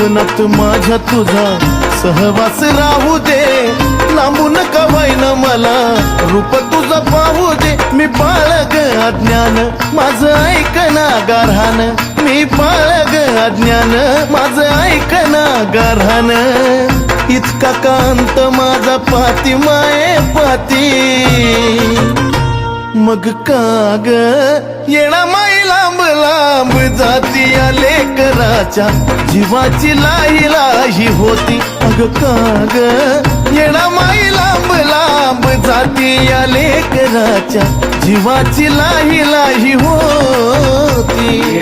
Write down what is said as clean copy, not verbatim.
जीवनात माझ्या तुझा सहवास राहू दे, लांबून का होईना मला रूप तुझं पाहू दे. मी बाळग अज्ञान माझं ऐकना गारहान, मी बाळग अज्ञान माझं ऐकना गारहान. इतका कांत माझा पाती माये पाती, मग काग येणा माई लांब लांब जाती या लेकराच्या जीवाची लाही लाही होती. मग काग येणा माई लांब लांब जाती या लेकराच्या जीवाची लाही लाही होती.